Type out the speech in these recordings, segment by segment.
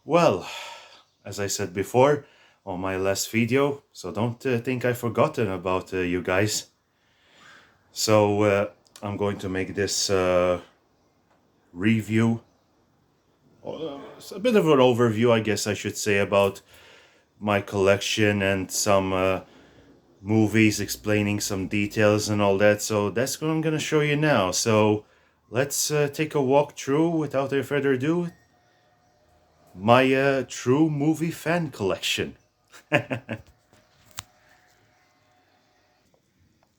Well, as I said before on my last video, so don't think I've forgotten about you guys. So I'm going to make this review, it's a bit of an overview, I guess I should say, about my collection and some movies, explaining some details and all that. So that's what I'm going to show you now. So let's take a walk through, without any further ado, my true movie fan collection. I'm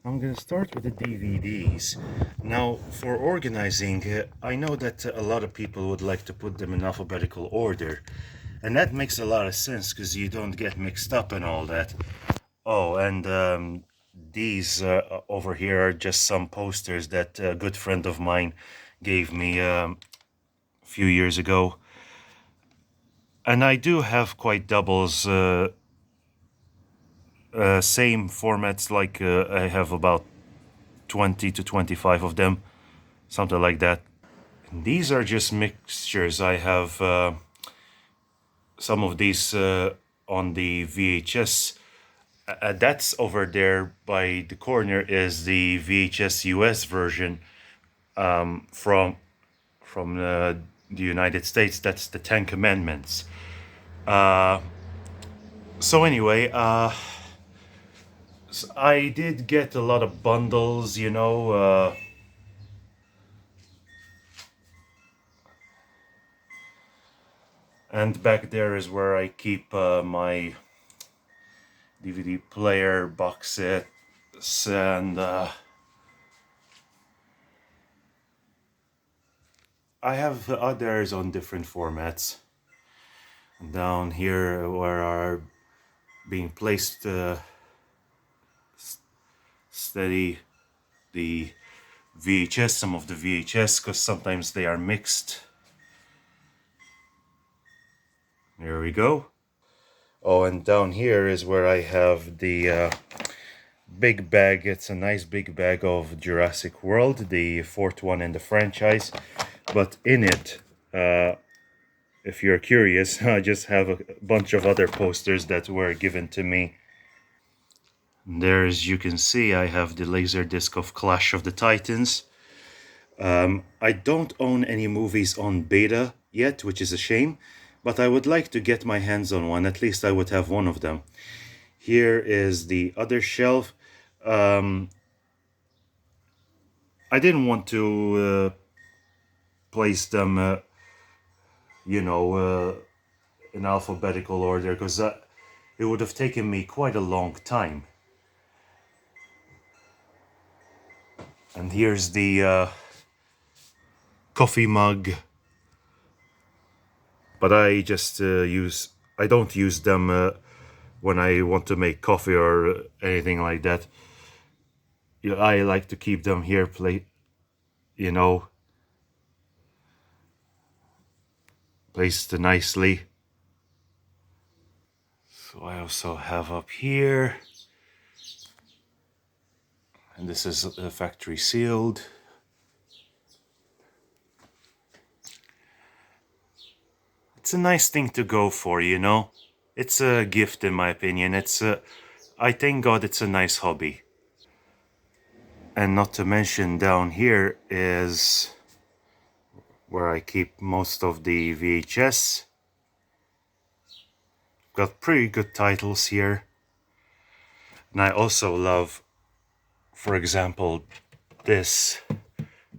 gonna start with the DVDs. Now, for organizing, I know that a lot of people would like to put them in alphabetical order, and that makes a lot of sense because you don't get mixed up and all that. Oh, and these over here are just some posters that a good friend of mine gave me a few years ago. And I do have quite doubles, same formats, like I have about 20 to 25 of them, something like that. These are just mixtures. I have some of these on the VHS. That's over there by the corner is the VHS US version from the United States. That's the Ten Commandments. So anyway, I did get a lot of bundles, and back there is where I keep my DVD player, box sets, and I have others on different formats. Down here where are being placed steady the VHS, some of the VHS, because sometimes they are mixed. There we go. Oh, and down here is where I have the big bag. It's a nice big bag of Jurassic World, the fourth one in the franchise. But in it, if you're curious, I just have a bunch of other posters that were given to me. There, as you can see, I have the Laserdisc of Clash of the Titans. I don't own any movies on beta yet, which is a shame, but I would like to get my hands on one. At least I would have one of them. Here is the other shelf. I didn't want to place them, in alphabetical order, because it would have taken me quite a long time. And here's the coffee mug, but I just I don't use them when I want to make coffee or anything like that. I like to keep them here, you know, placed nicely. So I also have up here, and this is factory sealed. It's a nice thing to go for, It's a gift, in my opinion. I thank God it's a nice hobby. And not to mention, down here is where I keep most of the VHS. Got pretty good titles here. And I also love, for example, this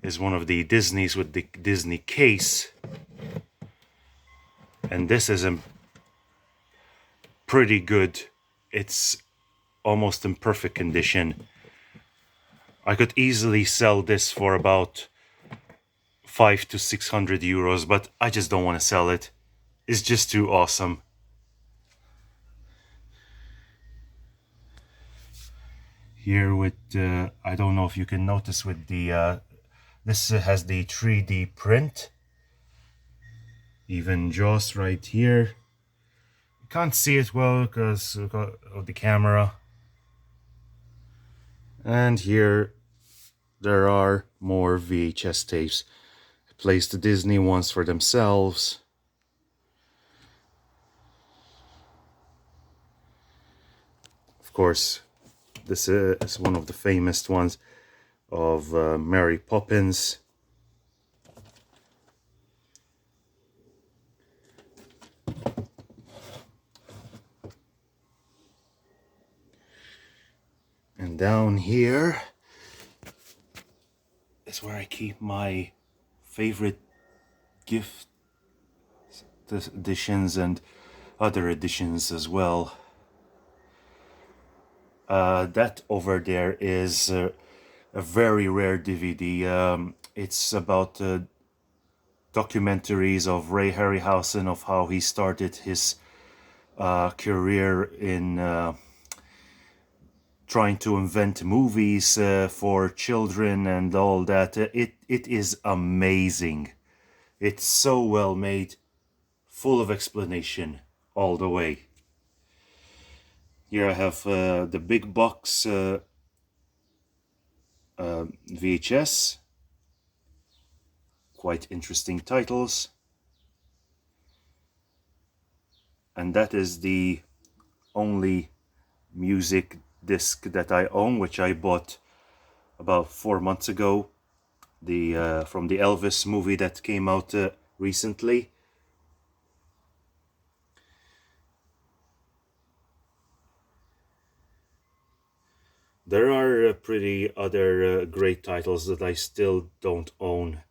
is one of the Disneys with the Disney case. And this is pretty good. It's almost in perfect condition. I could easily sell this for about 500 to 600 euros, but I just don't want to sell it. It's just too awesome. Here with I don't know if you can notice with the this has the 3D print. Even Jaws right here. You can't see it well because of the camera. And here there are more VHS tapes. I placed the Disney ones for themselves. course, this is one of the famous ones of Mary Poppins. And down here is where I keep my favorite gift editions and other editions as well. That over there is a very rare DVD. It's about documentaries of Ray Harryhausen, of how he started his career in trying to invent movies for children and all that. It is amazing. It's so well made, full of explanation all the way. Here I have the big box VHS. Quite interesting titles. And that is the only music disc that I own, which I bought about 4 months ago. From the Elvis movie that came out recently. There are pretty other great titles that I still don't own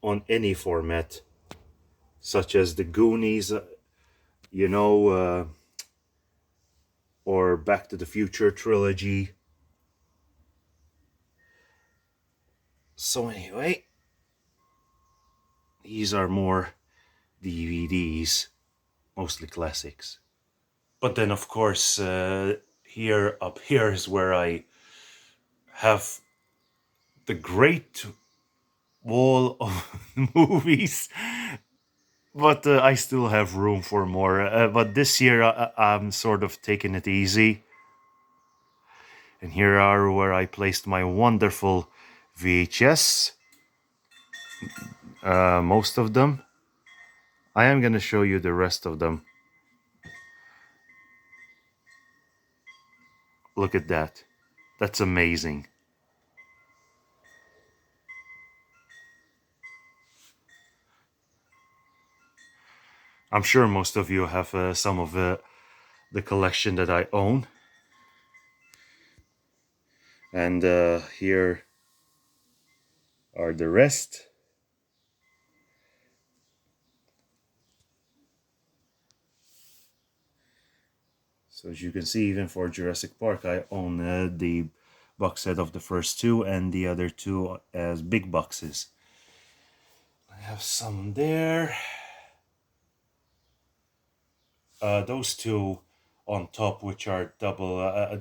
on any format, such as the Goonies, or Back to the Future trilogy. So anyway, these are more DVDs, mostly classics. But then of course, up here is where I have the great wall of movies, but I still have room for more. But this year I'm sort of taking it easy. And here are where I placed my wonderful VHS. Most of them. I am going to show you the rest of them. Look at that. That's amazing. I'm sure most of you have some of the collection that I own. And here are the rest. So as you can see, even for Jurassic Park, I own the box set of the first two and the other two as big boxes. I have some there. Those two on top, which are double,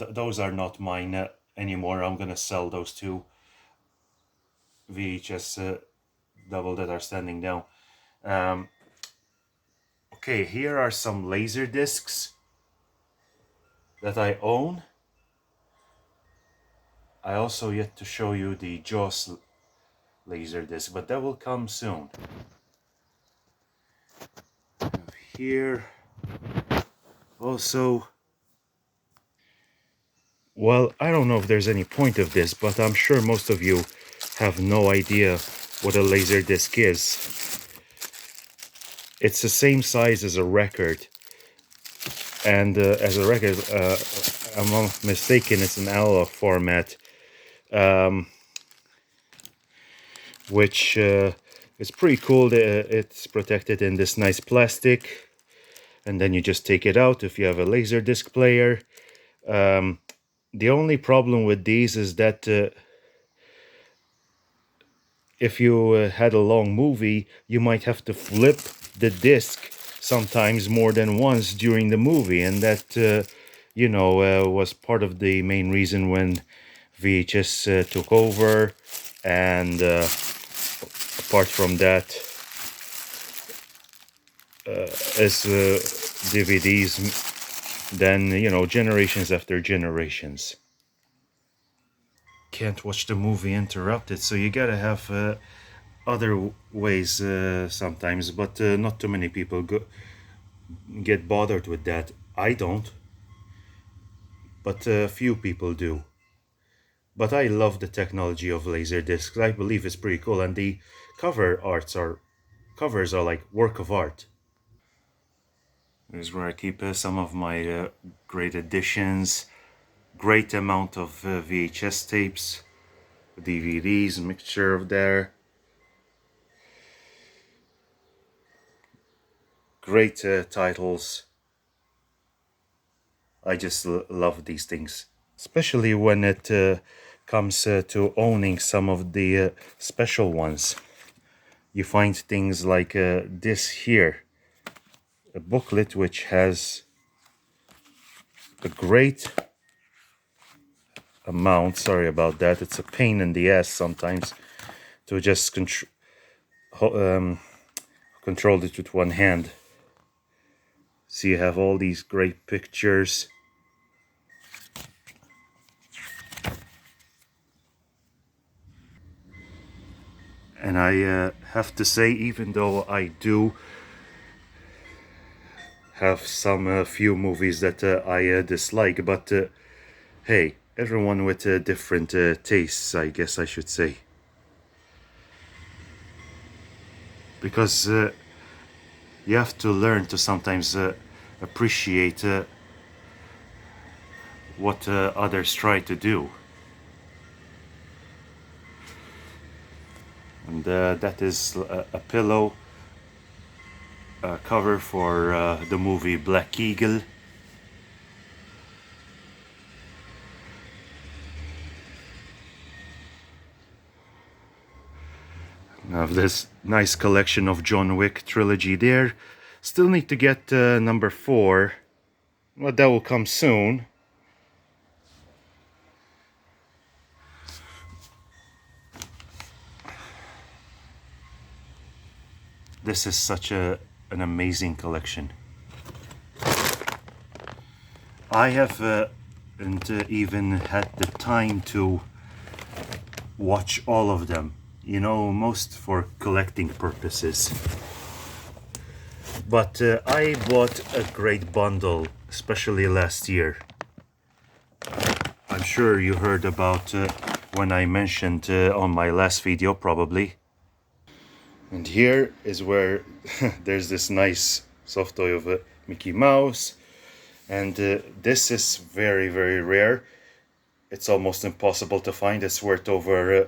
those are not mine anymore. I'm gonna sell those two VHS double that are standing down. Okay, here are some laser discs that I own. I also yet to show you the Jaws laser disc, but that will come soon. Here also, well, I don't know if there's any point of this, but I'm sure most of you have no idea what a laser disc is. It's the same size as a record, and as a record, I'm not mistaken, it's an analog format, which is pretty cool. It's protected in this nice plastic, and then you just take it out if you have a laser disc player. The only problem with these is that if you had a long movie, you might have to flip the disc sometimes more than once during the movie, and that was part of the main reason when VHS took over. And apart from that, as DVDs, then generations after generations can't watch the movie interrupted, so you gotta have other ways sometimes, but not too many people get bothered with that. I don't. but few people do. But I love the technology of Laserdiscs. I believe it's pretty cool, and the covers are like work of art. Here's where I keep some of my great editions, great amount of VHS tapes, DVDs, mixture of there. Great titles. I just love these things, especially when it comes to owning some of the special ones. You find things like this here, a booklet which has a great amount. Sorry about that. It's a pain in the ass sometimes to just control it with one hand. So you have all these great pictures. And I have to say, even though I do have some few movies that I dislike, but hey, everyone with different tastes, I guess I should say. Because you have to learn to sometimes appreciate what others try to do. And that is a pillow cover for the movie Black Eagle. I have this nice collection of John Wick trilogy there. Still need to get number 4. Well, that will come soon. This is such an amazing collection. I haven't even had the time to watch all of them. You know, most for collecting purposes. But I bought a great bundle, especially last year. I'm sure you heard about when I mentioned on my last video, probably. And here is where there's this nice soft toy of a Mickey Mouse. And this is very, very rare. It's almost impossible to find. It's worth over...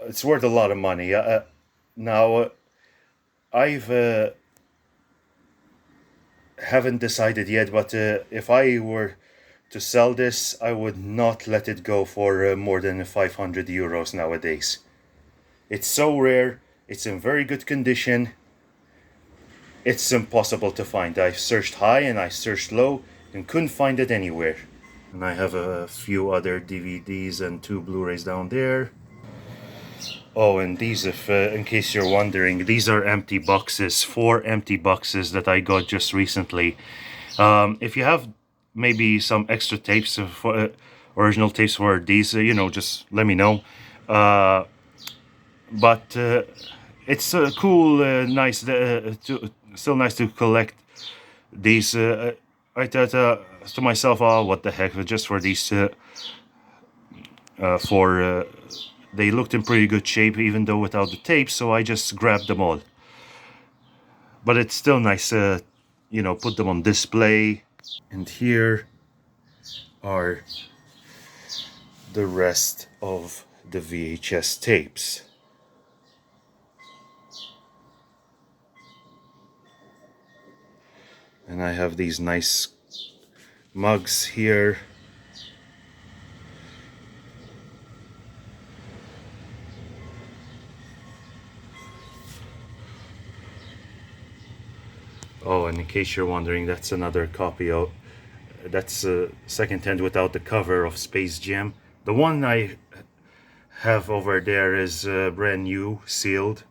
it's worth a lot of money. Now, I've... haven't decided yet, but if I were to sell this, I would not let it go for more than 500 euros nowadays. It's so rare, it's in very good condition, it's impossible to find. I searched high and I searched low and couldn't find it anywhere. And I have a few other DVDs and 2 Blu-rays down there. Oh, and these, if in case you're wondering, these are empty boxes, 4 empty boxes that I got just recently. If you have maybe some extra tapes, original tapes for these, you know, just let me know. But it's cool, nice, still nice to collect these. I thought to myself, oh, what the heck, just for these, they looked in pretty good shape, even though without the tape, so I just grabbed them all. But it's still nice, you know, put them on display. And here are the rest of the VHS tapes. And I have these nice mugs here. Oh, and in case you're wondering, that's another copy of... that's second-hand without the cover of Space Jam. The one I have over there is brand new, sealed.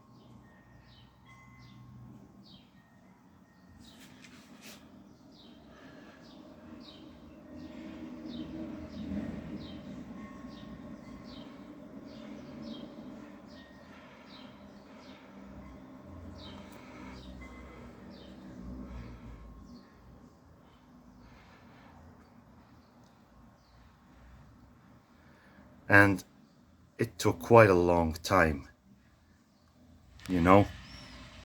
and it took quite a long time, you know.